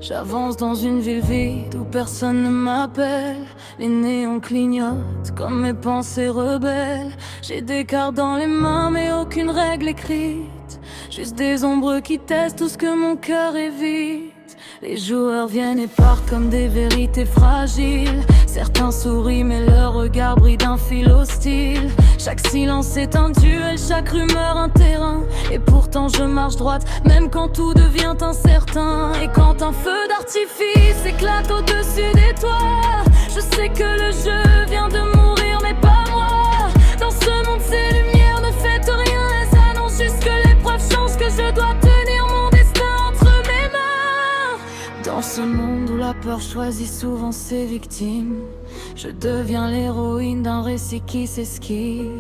J'avance dans une ville vide où personne ne m'appelle. Les néons clignotent comme mes pensées rebelles. J'ai des cartes dans les mains mais aucune règle écrite. Juste des ombres qui testent tout ce que mon cœur évite. Les joueurs viennent et partent comme des vérités fragiles. Certains sourient mais leur regard brille d'un fil hostile. Chaque silence est un duel, chaque rumeur un terrain. Et pourtant je marche droite, même quand tout devient incertain. Et quand un feu d'artifice éclate au-dessus des toits, je sais que le jeu vient de mourir mais pas moi. Dans ce monde ces lumières ne fêtent rien, elles annoncent juste que l'épreuve change, que je dois tenir mon destin entre mes mains. Dans ce monde où la peur choisit souvent ses victimes, je deviens l'héroïne d'un récit qui s'esquive.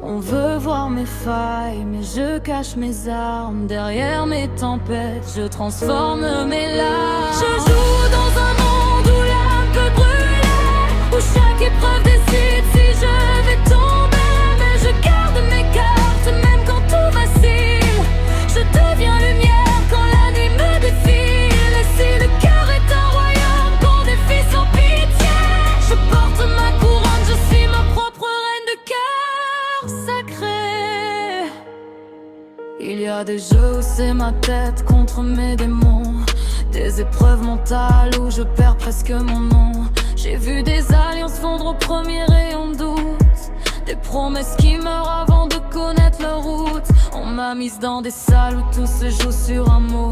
On veut voir mes failles, mais je cache mes armes. Derrière mes tempêtes, je transforme mes larmes. Je joue dans un monde où l'âme peut brûler, où chaque épreuve décide si je vais tomber. Mais je garde mes cartes, même quand tout vacille. Je deviens lumière quand la nuit me défile. Et si le cœur est un royaume qu'on défie sans pitié, je porte ma couronne, je suis ma propre reine de cœur sacré. Il y a des jeux où c'est ma tête contre mes démons, des épreuves mentales où je perds presque mon nom. J'ai vu des alliances fondre au premier rayon de doute, des promesses qui meurent avant de connaître leur route. On m'a mise dans des salles où tout se joue sur un mot,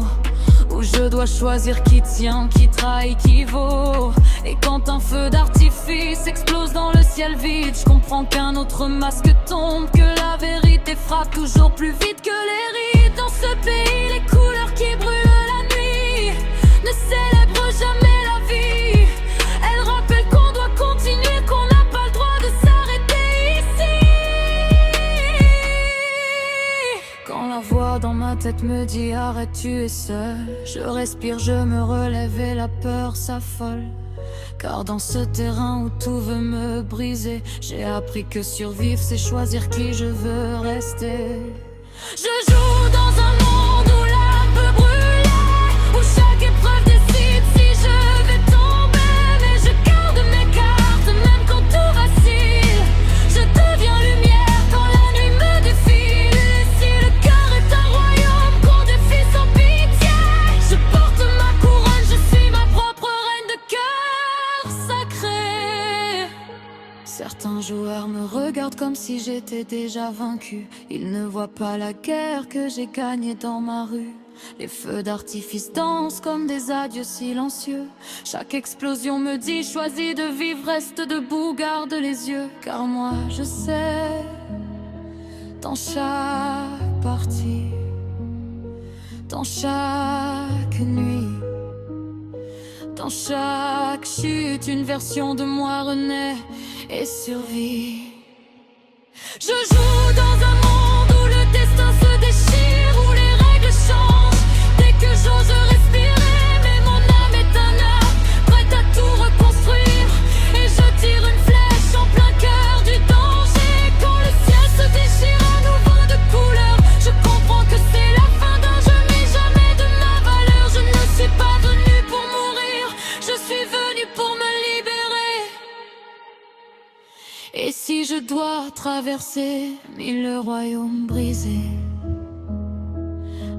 où je dois choisir qui tient, qui trahit, qui vaut. Et quand un feu d'artifice explose dans le ciel vide, je comprends qu'un autre masque tombe, que la vérité frappe toujours plus vite que les rides. Dans ce pays, les couleurs qui brûlent la nuit ne célèbrent jamais la vie. Elles rappellent qu'on doit continuer, qu'on n'a pas le droit de s'arrêter ici. Quand la voix dans ma tête me dit arrête, tu es seul, je respire, je me relève et la peur s'affole. Car dans ce terrain où tout veut me briser, j'ai appris que survivre c'est choisir qui je veux rester. Je joue dans un monde où l'âme peut brûler, où chaque épreuve décide si je vais tomber. Mais je garde mes cartes même quand tout vacille. Je deviens lumière quand la nuit me défile. Et si le cœur est un royaume qu'on défie sans pitié, je porte ma couronne, je suis ma propre reine de cœur sacré. Certains joueurs me regardent comme si j'étais déjà vaincu. Ils ne voient pas la guerre que j'ai gagnée dans ma rue. Les feux d'artifice dansent comme des adieux silencieux. Chaque explosion me dit choisis de vivre, reste debout, garde les yeux. Car moi je sais, dans chaque partie, dans chaque nuit, dans chaque chute, une version de moi renaît et survit. Je joue dans un monde où le destin se déchire, où les règles changent dès que j'ose respirer. Mais mon âme est un arc, prête à tout reconstruire. Et je tire une flèche en plein cœur du danger. Quand le ciel se déchire à nouveau de couleurs, je comprends que c'est la fin d'un jeu, mais jamais de ma valeur. Je ne suis pas venue pour mourir, je suis venue pour me libérer. Et si je dois traverser 1000 royaumes brisés,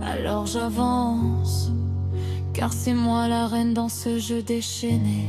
alors j'avance, car c'est moi la reine dans ce jeu déchaîné.